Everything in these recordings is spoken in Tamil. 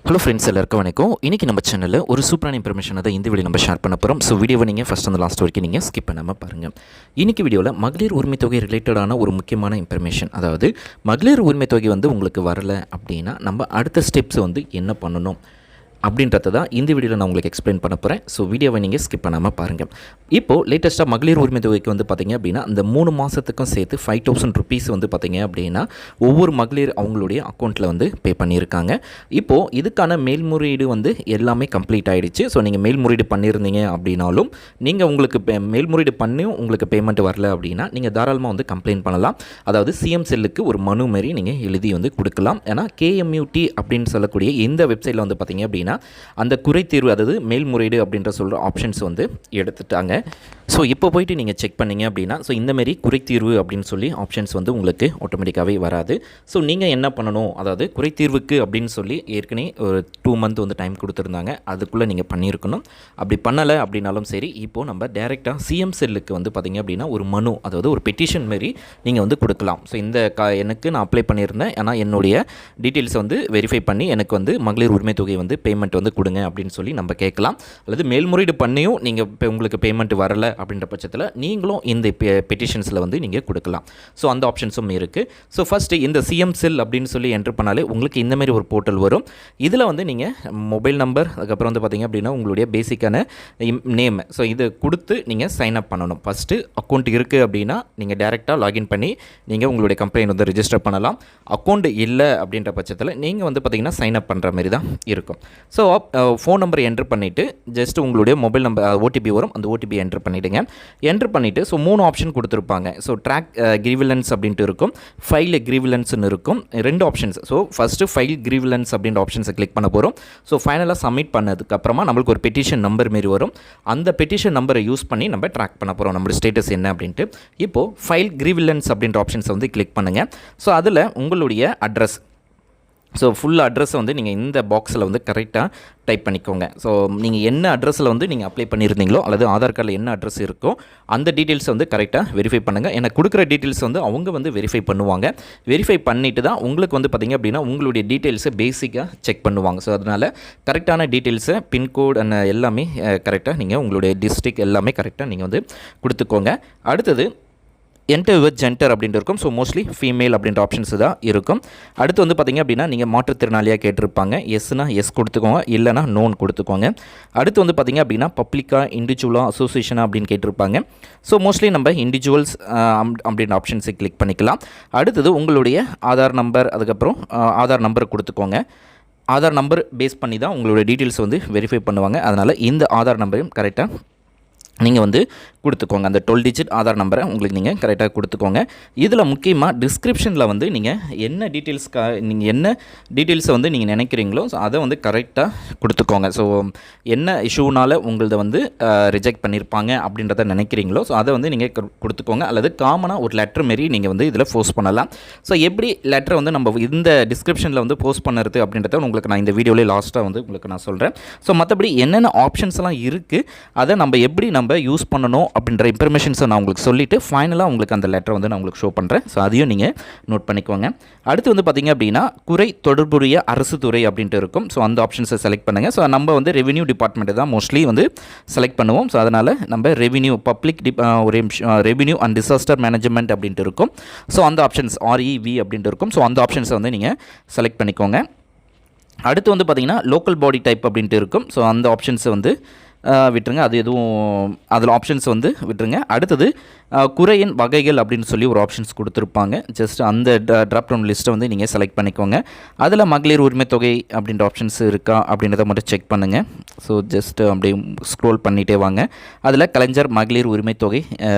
ஹலோ ஃப்ரெண்ட்ஸ், எல்லாருக்கும் வணக்கம். இன்றைக்கி நம்ம சேனலில் ஒரு சூப்பரான இன்ஃபர்மேஷன் தான் இந்த வீடியோ நம்ம ஷேர் பண்ண போகிறோம். ஸோ வீடியோவை நீங்கள் ஃபஸ்ட் அந்த லாஸ்ட் வரைக்கும் நீங்கள் ஸ்கிப் பண்ணாமல் பாருங்கள். இன்றைக்கி வீடியோவில் மகளிர் உரிமை தொகை ரிலேட்டடான ஒரு முக்கியமான இன்ஃபர்மேஷன், அதாவது மகளிர் உரிமை தொகை உங்களுக்கு வரலை அப்படின்னா நம்ம அடுத்த ஸ்டெப்ஸ் என்ன பண்ணணும் அப்படின்றத தான் இந்த வீடியோவில் நான் உங்களுக்கு எக்ஸ்பிளைன் பண்ண போகிறேன். ஸோ வீடியோவை நீங்கள் ஸ்கிப் பண்ணாமல் பாருங்கள். இப்போது லேட்டஸ்ட்டாக மகளிர் உரிமை தொகைக்கு பார்த்திங்க அப்படின்னா இந்த 3 மாதத்துக்கும் சேர்த்து 5000 ருபீஸ் பார்த்திங்க அப்படின்னா ஒவ்வொரு மகளிர் அவங்களுடைய அக்கௌண்ட்டில் பே பண்ணியிருக்காங்க. இப்போது இதுக்கான மேல்முறையீடு எல்லாமே கம்ப்ளீட் ஆகிடுச்சு. ஸோ நீங்கள் மேல்முறையீடு பண்ணியிருந்தீங்க அப்படின்னாலும் நீங்கள் உங்களுக்கு மேல்முறையீடு பண்ணியும் உங்களுக்கு பேமெண்ட் வரல அப்படின்னா நீங்கள் தாராளமாக கம்ப்ளைண்ட் பண்ணலாம். அதாவது சிஎம் செல்லுக்கு ஒரு மனு மாரி நீங்கள் எழுதி கொடுக்கலாம். ஏன்னா KMUT அப்படின்னு சொல்லக்கூடிய இந்த வெப்சைட்டில் பார்த்திங்க அப்படின்னா அந்த குறைதீர்வு, அதாவது மேல்முறையீடு அப்படின்ற சொல்கிற ஆப்ஷன்ஸ் எடுத்துட்டாங்க. ஸோ இப்போ போய்ட்டு நீங்கள் செக் பண்ணிங்க அப்படின்னா ஸோ இந்தமாரி குறைதீர்வு அப்படின்னு சொல்லி ஆப்ஷன்ஸ் உங்களுக்கு ஆட்டோமேட்டிக்காகவே வராது. ஸோ நீங்கள் என்ன பண்ணணும், அதாவது குறைதீர்வுக்கு அப்படின்னு சொல்லி ஏற்கனவே ஒரு 2 மந்த் டைம் கொடுத்துருந்தாங்க, அதுக்குள்ளே நீங்கள் பண்ணியிருக்கணும். அப்படி பண்ணலை அப்படின்னாலும் சரி, இப்போது நம்ம டேரெக்டாக சிஎம் செல்லுக்கு பார்த்திங்க அப்படின்னா ஒரு மனு, அதாவது ஒரு பெட்டிஷன் மாரி நீங்கள் கொடுக்கலாம். ஸோ இந்த எனக்கு நான் அப்ளை பண்ணியிருந்தேன், ஆனால் என்னுடைய டீட்டெயில்ஸை வெரிஃபை பண்ணி எனக்கு மகளிர் உரிமை தொகை பேமெண்ட் கொடுங்க அப்படின்னு சொல்லி நம்ம கேட்கலாம். அல்லது மேல்முறையீடு பண்ணியும் நீங்கள் இப்போ உங்களுக்கு பேமெண்ட் வரலை அப்படின்ற பட்சத்தில் நீங்களும் இந்த பெட்டிஷன்ஸில் நீங்கள் கொடுக்கலாம். ஸோ அந்த ஆப்ஷன்ஸும் இருக்குது. ஸோ ஃபஸ்ட்டு இந்த சிஎம் செல் அப்படின்னு சொல்லி என்ட்ரு பண்ணாலே உங்களுக்கு இந்தமாரி ஒரு போர்ட்டல் வரும். இதில் நீங்கள் மொபைல் நம்பர், அதுக்கப்புறம் பார்த்திங்க அப்படின்னா உங்களுடைய பேசிக்கான நேம், ஸோ இதை கொடுத்து நீங்கள் சைன் அப் பண்ணணும். ஃபஸ்ட்டு அக்கௌண்ட் இருக்குது அப்படின்னா நீங்கள் டேரெக்டாக லாகின் பண்ணி நீங்கள் உங்களுடைய கம்ப்ளைண்ட் ரிஜிஸ்டர் பண்ணலாம். அக்கௌண்ட் இல்லை அப்படின்ற பட்சத்தில் நீங்கள் பார்த்திங்கன்னா சைன் அப் பண்ணுற மாதிரி தான் இருக்கும். ஸோ ஃபோன் நம்பரை என்ட்ரு பண்ணிவிட்டு ஜஸ்ட் உங்களுடைய மொபைல் நம்பர் ஓடிபி வரும், அந்த ஓடிபி என்ட்ரு பண்ணிவிடுங்க. என்ட்ரு பண்ணிவிட்டு ஸோ 3 ஆப்ஷன் கொடுத்துருப்பாங்க. ஸோ ட்ராக் கிரீவிலன்ஸ் அப்படின்ட்டு இருக்கும், ஃபைல் கிரீவிலன்ஸ்னு இருக்கும், 2 ஆப்ஷன்ஸ். ஸோ ஃபஸ்ட்டு ஃபைல் கிரீவிலன்ஸ் அப்படின்ற ஆப்ஷன்ஸை கிளிக் பண்ண போகிறோம். ஸோ ஃபைனலாக சப்மிட் பண்ணதுக்கப்புறமா நம்மளுக்கு ஒரு பெட்டிஷன் நம்பர் மாரி வரும். அந்த பெட்டிஷன் நம்பரை யூஸ் பண்ணி நம்ம ட்ராக் பண்ண போகிறோம் நம்மளோட ஸ்டேட்டஸ் என்ன அப்படின்ட்டு. இப்போது ஃபைல் கிரீவிலன்ஸ் அப்படின்ற ஆப்ஷன்ஸை கிளிக் பண்ணுங்கள். ஸோ அதில் உங்களுடைய அட்ரஸ், ஸோ ஃபுல் அட்ரஸை நீங்கள் இந்த பாக்ஸில் கரெக்டாக டைப் பண்ணிக்கோங்க. ஸோ நீங்கள் என்ன அட்ரஸில் நீங்கள் அப்ளை பண்ணியிருந்தீங்களோ அல்லது ஆதார் கார்டில் என்ன அட்ரஸ் இருக்கோ அந்த டீட்டெயில்ஸை கரெக்டாக வெரிஃபை பண்ணுங்கள். எனக்கு கொடுக்குற டீட்டெயில்ஸ் அவங்க வெரிஃபை பண்ணுவாங்க. வெரிஃபை பண்ணிவிட்டு தான் உங்களுக்கு பார்த்திங்க அப்படின்னா உங்களுடைய டீட்டெயில்ஸை பேசிக்காக செக் பண்ணுவாங்க. ஸோ அதனால் கரெக்டான டீட்டெயில்ஸை, பின்கோட் எல்லாமே கரெக்டாக நீங்கள் உங்களுடைய டிஸ்ட்ரிக்ட் எல்லாமே கரெக்டாக நீங்கள் கொடுத்துக்கோங்க. அடுத்தது என்டர் வித் ஜெண்டர் அப்படின்ட்டு இருக்கும். ஸோ மோஸ்ட்லி ஃபீமேல் அப்படின்ற ஆப்ஷன்ஸ் தான் இருக்கும். அடுத்து பார்த்திங்க அப்படின்னா நீங்கள் மாற்றுத்திறனாளியாக கேட்டிருப்பாங்க. எஸ்னா எஸ் கொடுத்துக்கோங்க, இல்லைனா நோன் கொடுத்துக்கோங்க. அடுத்து பார்த்திங்க அப்படின்னா பப்ளிக்காக, இண்டிவிஜுவலாக, அசோசியேஷனாக அப்படின்னு கேட்டிருப்பாங்க. ஸோ மோஸ்ட்லி நம்ம இண்டிவிஜுவல்ஸ் அப்படின்ற ஆப்ஷன்ஸை கிளிக் பண்ணிக்கலாம். அடுத்தது உங்களுடைய ஆதார் நம்பர், அதுக்கப்புறம் ஆதார் நம்பரை கொடுத்துக்கோங்க. ஆதார் நம்பர் பேஸ் பண்ணி தான் உங்களுடைய டீட்டெயில்ஸ் வெரிஃபை பண்ணுவாங்க. அதனால் இந்த ஆதார் நம்பரையும் கரெக்டாக நீங்கள் கொடுத்துக்கோங்க. அந்த 12 டிஜிட் ஆதார் நம்பரை உங்களுக்கு நீங்கள் கரெக்டாக கொடுத்துக்கோங்க. இதில் முக்கியமாக டிஸ்கிரிப்ஷனில் நீங்கள் என்ன நீங்கள் என்ன டீட்டெயில்ஸை நீங்கள் நினைக்கிறீங்களோ ஸோ அதை கரெக்டாக கொடுத்துக்கோங்க. ஸோ என்ன இஷ்யூனால் உங்களது ரிஜெக்ட் பண்ணியிருப்பாங்க அப்படின்றத நினைக்கிறீங்களோ ஸோ அதை நீங்கள் கொடுத்துக்கோங்க. அல்லது காமனாக ஒரு லெட்டர் மாரி நீங்கள் இதில் போஸ்ட் பண்ணலாம். ஸோ எப்படி லெட்டரை நம்ம இந்த டிஸ்கிரிப்ஷனில் போஸ்ட் பண்ணுறது அப்படின்றத உங்களுக்கு நான் இந்த வீடியோவிலே லாஸ்ட்டாக உங்களுக்கு நான் சொல்கிறேன். ஸோ மற்றபடி என்னென்ன ஆப்ஷன்ஸ்லாம் இருக்குது, அதை நம்ம எப்படி யூஸ் பண்ணணும் அப்படின்ற இன்ஃபர்மேஷன்ஸை நான் உங்களுக்கு சொல்லிவிட்டு ஃபைனலாக உங்களுக்கு அந்த லெட்டரை நான் உங்களுக்கு ஷோ பண்ணுறேன். ஸோ அதையும் நீங்கள் நோட் பண்ணிக்கோங்க. அடுத்து பார்த்திங்க அப்படின்னா குறை தொடர்புடைய அரசு துறை அப்படின்ட்டு இருக்கும். ஸோ அந்த ஆப்ஷன்ஸை செலக்ட் பண்ணுங்கள். ஸோ நம்ம ரெவென்யூ டிபார்ட்மெண்ட்டு தான் மோஸ்ட்லி செலக்ட் பண்ணுவோம். ஸோ அதனால் நம்ம revenue revenue and disaster management அப்படின்ட்டு இருக்கும். ஸோ அந்த ஆப்ஷன்ஸ் REV அப்படின்ட்டு இருக்கும். ஸோ அந்த ஆப்ஷன்ஸை நீங்கள் செலக்ட் பண்ணிக்கோங்க. அடுத்து பார்த்திங்கன்னா லோக்கல் பாடி டைப் அப்படின்ட்டு இருக்கும். ஸோ அந்த ஆப்ஷன்ஸை விட்டுருங்க, அது எதுவும் அதில் ஆப்ஷன்ஸ் விட்டுருங்க. அடுத்தது குறையின் வகைகள் அப்படின்னு சொல்லி ஒரு ஆப்ஷன்ஸ் கொடுத்துருப்பாங்க. ஜஸ்ட் அந்த ட்ராப் டவுன் லிஸ்ட்டை நீங்கள் செலக்ட் பண்ணிக்கோங்க. அதில் மகளிர் உரிமை தொகை அப்படின்ற ஆப்ஷன்ஸ் இருக்கா அப்படின்றத மட்டும் செக் பண்ணுங்கள். ஸோ ஜஸ்ட் அப்படியே ஸ்க்ரோல் பண்ணிகிட்டே வாங்க. அதில் கலைஞர் மகளிர் உரிமை தொகை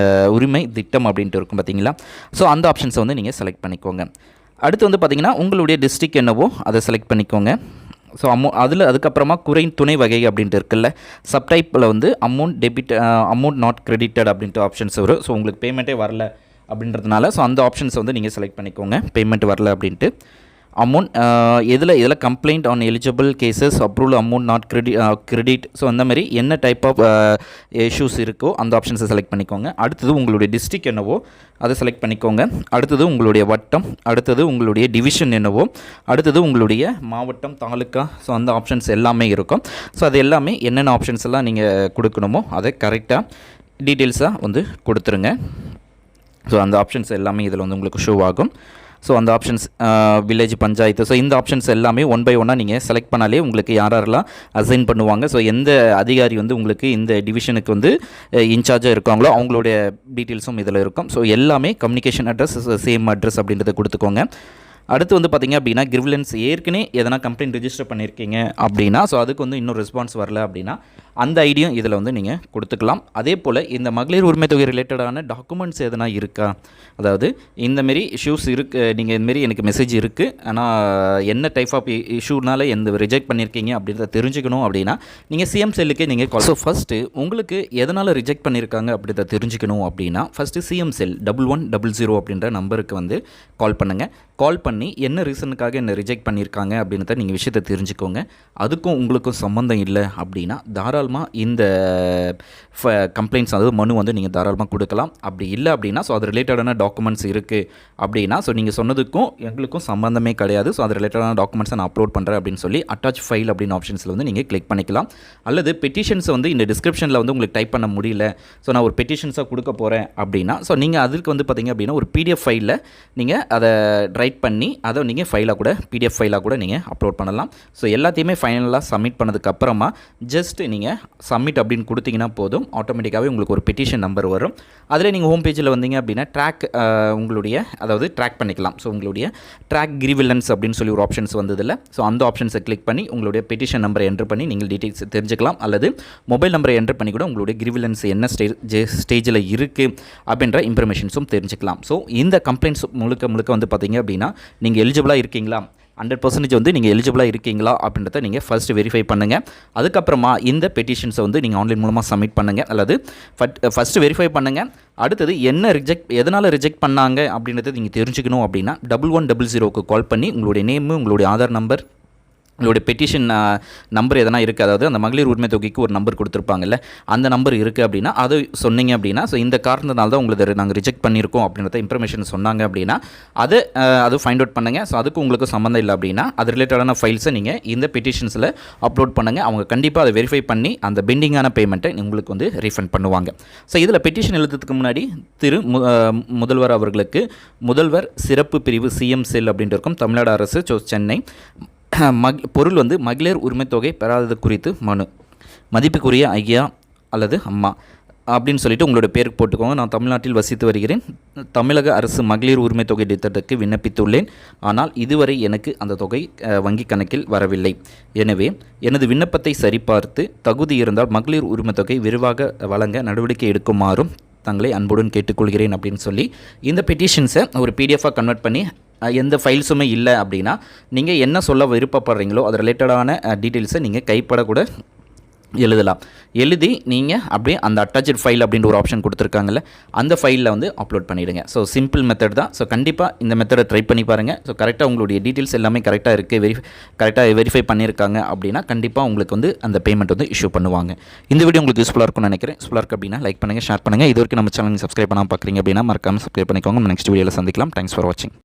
உரிமை திட்டம் அப்படின்ட்டு இருக்கும் பார்த்தீங்களா. ஸோ அந்த ஆப்ஷன்ஸை நீங்கள் செலக்ட் பண்ணிக்கோங்க. அடுத்து பார்த்திங்கன்னா உங்களுடைய டிஸ்ட்ரிக்ட் என்னவோ அதை செலக்ட் பண்ணிக்கோங்க. ஸோ அதுக்கப்புறமா குறை துணை வகை அப்படின்ட்டு இருக்குல்ல, சப்டைப்பில் amount debit, amount not credited அப்படின்ட்டு ஆப்ஷன்ஸ் வரும். ஸோ உங்களுக்கு பேமெண்ட்டே வரல அப்படின்றதுனால ஸோ அந்த ஆப்ஷன்ஸை நீங்கள் செலக்ட் பண்ணிக்கோங்க, பேமெண்ட் வரல அப்படின்ட்டு. அமௌண்ட் இதில் complaint on eligible cases approval amount not credit. So அந்த மாதிரி என்ன டைப் ஆஃப் இஷ்யூஸ் இருக்கோ அந்த ஆப்ஷன்ஸை செலக்ட் பண்ணிக்கோங்க. அடுத்தது உங்களுடைய டிஸ்ட்ரிக்ட் என்னவோ அதை செலக்ட் பண்ணிக்கோங்க. அடுத்தது உங்களுடைய வட்டம், அடுத்தது உங்களுடைய டிவிஷன் என்னவோ, அடுத்தது உங்களுடைய மாவட்டம், தாலுக்கா. ஸோ அந்த ஆப்ஷன்ஸ் எல்லாமே இருக்கும். ஸோ அது எல்லாமே என்னென்ன ஆப்ஷன்ஸ் எல்லாம் நீங்கள் கொடுக்கணுமோ அதை கரெக்டாக டீட்டெயில்ஸாக வந்து கொடுத்துருங்க. ஸோ அந்த ஆப்ஷன்ஸ் எல்லாமே இதில் வந்து உங்களுக்கு ஷோ ஆகும். ஸோ அந்த ஆப்ஷன்ஸ் வில்லேஜ், பஞ்சாயத்து, ஸோ இந்த ஆப்ஷன்ஸ் எல்லாமே ஒன் பை ஒன்னாக நீங்கள் செலக்ட் பண்ணாலே உங்களுக்கு யாரெல்லாம் அசைன் பண்ணுவாங்க, ஸோ எந்த அதிகாரி வந்து உங்களுக்கு இந்த டிவிஷனுக்கு வந்து இன்சார்ஜாக இருக்காங்களோ அவங்களுடைய டீட்டெயில்ஸும் இதில் இருக்கும். ஸோ எல்லாமே கம்யூனிகேஷன் அட்ரஸ், சேம் அட்ரஸ் அப்படின்றத கொடுத்துக்கோங்க. அடுத்து வந்து பார்த்திங்க அப்படின்னா கிரிவிலன்ஸ் ஏற்கனவே எதனா கம்ப்ளைண்ட் ரிஜிஸ்டர் பண்ணியிருக்கீங்க அப்படின்னா, ஸோ அதுக்கு வந்து இன்னும் ரெஸ்பான்ஸ் வரல அப்படின்னா அந்த ஐடியும் இதில் வந்து நீங்கள் கொடுத்துக்கலாம். அதே போல் இந்த மகளிர் உரிமை தொகை ரிலேட்டடான டாக்குமெண்ட்ஸ் எதனா இருக்கா, அதாவது இந்தமாரி இஷ்யூஸ் இருக்குது, நீங்கள் இந்தமாரி எனக்கு மெசேஜ் இருக்குது, ஆனால் என்ன டைப் ஆஃப் இஷ்யூனால எந்த ரிஜெக்ட் பண்ணியிருக்கீங்க அப்படின்றத தெரிஞ்சுக்கணும் அப்படின்னா நீங்கள் சிஎம் செல்லுக்கு நீங்கள் கால். ஸோ ஃபஸ்ட்டு உங்களுக்கு எதனால் ரிஜெக்ட் பண்ணியிருக்காங்க அப்படின்றத தெரிஞ்சுக்கணும் அப்படின்னா ஃபஸ்ட்டு சிஎம் செல் 1100 அப்படின்ற நம்பருக்கு வந்து கால் பண்ணுங்கள். கால் பண்ணி என்ன ரீசனுக்காக என்ன ரிஜெக்ட் பண்ணியிருக்காங்க அப்படின்றத நீங்கள் விஷயத்தை தெரிஞ்சுக்கோங்க. அதுக்கும் உங்களுக்கும் சம்மந்தம் இல்லை அப்படின்னா தாராளமாக இந்த கம்ப்ளைண்ட்ஸ், அதாவது மனு வந்து நீங்கள் தாராளமாக கொடுக்கலாம். அப்படி இல்லை அப்படின்னா ஸோ அது ரிலேட்டடான டாக்குமெண்ட்ஸ் இருக்குது அப்படின்னா, ஸோ நீங்கள் சொன்னதுக்கும் எங்களுக்கும் சம்மந்தமே கிடையாது, ஸோ அது ரிலேட்டடான டாக்குமெண்ட்ஸை நான் அப்லோட் பண்ணுறேன் அப்படின்னு சொல்லி அட்டாச் ஃபைல் அப்படின்னு ஆப்ஷன்ஸில் வந்து நீங்கள் கிளிக் பண்ணிக்கலாம். அல்லது பெட்டிஷன்ஸை வந்து இந்த டிஸ்கிரிப்ஷனில் வந்து உங்களுக்கு டைப் பண்ண முடியல, ஸோ நான் ஒரு பெட்டிஷன்ஸாக கொடுக்க போகிறேன் அப்படின்னா, ஸோ நீங்கள் அதுக்கு வந்து பார்த்திங்க அப்படின்னா ஒரு பிடிஎஃப் ஃபைலில் நீங்கள் அதை ரைட் பண்ணி அதை நீங்கள் ஃபைலாக கூட பிடிஎஃப் ஃபைலாக கூட நீங்கள் அப்லோட் பண்ணலாம். ஸோ எல்லாத்தையுமே ஃபைனலாக சப்மிட் பண்ணதுக்கப்புறமா ஜஸ்ட் நீங்கள் சப்மிட் அப்படின்னு கொடுத்தீங்கன்னா போதும், ஆட்டோமேட்டிக்காகவே உங்களுக்கு ஒரு பெட்டிஷன் நம்பர் வரும். அதில் நீங்கள் ஹோம் பேஜில் வந்தீங்க அப்படின்னா உங்களுடைய அதாவது ட்ராக் பண்ணிக்கலாம். ஸோ உங்களுடைய ட்ராக் கிரிவிலன்ஸ் அப்படின்னு சொல்லி ஒரு ஆப்ஷன்ஸ் வந்ததில்ல, ஸோ அந்த ஆப்ஷன்ஸை கிளிக் பண்ணி உங்களுடைய பெட்டிஷன் நம்பரை என்ட்ரு பண்ணி நீங்கள் டீட்டெயில்ஸ் தெரிஞ்சுக்கலாம். அல்லது மொபைல் நம்பரை என்ட்ரு பண்ணி கூட உங்களுடைய கிரிவிலன்ஸ் என்ன ஸ்டேஜில் இருக்குது அப்படின்ற இன்ஃபர்மேஷன்ஸும் தெரிஞ்சுக்கலாம். ஸோ இந்த கம்ப்ளைண்ட்ஸ் முழுக்க வந்து பார்த்தீங்க அப்படின்னா நீங்கள் எலிஜிபிளாக இருக்கீங்களா, 100% வந்து நீங்கள் எலிஜிபிளாக இருக்கீங்களா அப்படின்றத நீங்கள் ஃபஸ்ட்டு வெரிஃபை பண்ணுங்கள். அதுக்கப்புறமா இந்த பெட்டிஷன்ஸை வந்து நீங்கள் ஆன்லைன் மூலமாக சப்மிட் பண்ணுங்கள். அல்லது ஃபஸ்ட்டு வெரிஃபை பண்ணுங்கள். அடுத்தது எதனால் ரிஜெக்ட் பண்ணாங்க அப்படின்றத நீங்கள் தெரிஞ்சுக்கணும் அப்படின்னா 1100க்கு கால் பண்ணி உங்களுடைய நேமு, உங்களுடைய ஆதார் நம்பர், உங்களுடைய பெட்டிஷன் நம்பர் எதனா இருக்குது, அதாவது அந்த மகளிர் உரிமை தொகைக்கு ஒரு நம்பர் கொடுத்துருப்பாங்கல்ல, அந்த நம்பர் இருக்குது அப்படின்னா அது சொன்னீங்க அப்படின்னா, ஸோ இந்த காரணத்தினால தான் உங்களுக்கு நாங்கள் ரிஜெக்ட் பண்ணியிருக்கோம் அப்படின்றத இன்ஃபர்மேஷன் சொன்னாங்க அப்படின்னா அது ஃபைண்ட் அவுட் பண்ணுங்கள். ஸோ அதுக்கு உங்களுக்கு சம்மந்தம் இல்லை அப்படின்னா அது ரிலேட்டடான ஃபைல்ஸை நீங்கள் இந்த பெட்டிஷன்ஸில் அப்லோட் பண்ணுங்கள். அவங்க கண்டிப்பாக அதை வெரிஃபை பண்ணி அந்த பெண்டிங்கான பேமெண்ட்டை உங்களுக்கு வந்து ரீஃபண்ட் பண்ணுவாங்க. ஸோ இதில் பெட்டிஷன் எழுதுறதுக்கு முன்னாடி முதல்வர் அவர்களுக்கு முதல்வர் சிறப்பு பிரிவு சிஎம் செல் அப்படின்ட்டு இருக்கும், தமிழ்நாடு அரசு, சென்னை. பொருள் வந்து மகளிர் உரிமை தொகை பெறாதது குறித்து மனு, மதிப்புக்குரிய ஐயா அல்லது அம்மா அப்படின்னு சொல்லிட்டு உங்களோட பேருக்கு போட்டுக்கோங்க. நான் தமிழ்நாட்டில் வசித்து வருகிறேன். தமிழக அரசு மகளிர் உரிமை தொகை திட்டத்துக்கு விண்ணப்பித்துள்ளேன். ஆனால் இதுவரை எனக்கு அந்த தொகை வங்கி கணக்கில் வரவில்லை. எனவே எனது விண்ணப்பத்தை சரிபார்த்து தகுதி இருந்தால் மகளிர் உரிமை தொகை விரிவாக வழங்க நடவடிக்கை எடுக்குமாறும் தங்களை அன்புடன் கேட்டுக்கொள்கிறேன் அப்படின்னு சொல்லி இந்த பெட்டிஷன்ஸை ஒரு பிடிஎஃபாக கன்வெர்ட் பண்ணி எந்த ஃபைல்ஸுமே இல்லை அப்படின்னா நீங்கள் என்ன சொல்ல விருப்பப்படுறீங்களோ அது ரிலேட்டடான டீட்டெயில்ஸை நீங்கள் கைப்படக்கூட எழுதலாம். எழுதி நீங்கள் அப்படியே அந்த அட்டாச்ட் ஃபைல் அப்படின்ற ஒரு ஆப்ஷன் கொடுத்துருக்காங்கல்ல, அந்த ஃபைலில் வந்து அப்லோட் பண்ணிவிடுங்க. ஸோ சிம்பிள் மெத்தட் தான். ஸோ கண்டிப்பாக இந்த மெத்தடை ட்ரை பண்ணி பாருங்கள். ஸோ கரெக்டாக உங்களுடைய டீட்டெயில்ஸ் எல்லாமே கரெக்டாக இருக்குது, கரெக்டாக வெரிஃபை பண்ணியிருக்காங்க அப்படின்னா கண்டிப்பாக உங்களுக்கு வந்து அந்த பேமெண்ட் வந்து இஷ்யூ பண்ணுவாங்க. இந்த வீடியோ உங்களுக்கு யூஸ்ஃபுல்லாக இருக்கும்னு நினைக்கிறேன். யூஸ்ஃபுல்லாக இருக்குது அப்படின்னா லைக் பண்ணுங்கள், ஷேர் பண்ணுங்கள். இது வரைக்கும் நம்ம சேனல் சப்ஸ்கிரைப் பண்ணால் பார்க்குறீங்க அப்படின்னா மறக்காமல் சப்ஸ்கிரைப் பண்ணிக்கோங்க. நம்ம நெக்ஸ்ட் வீடியோவில் சந்திக்கலாம். தேங்க்ஸ் ஃபார் வாட்சிங்.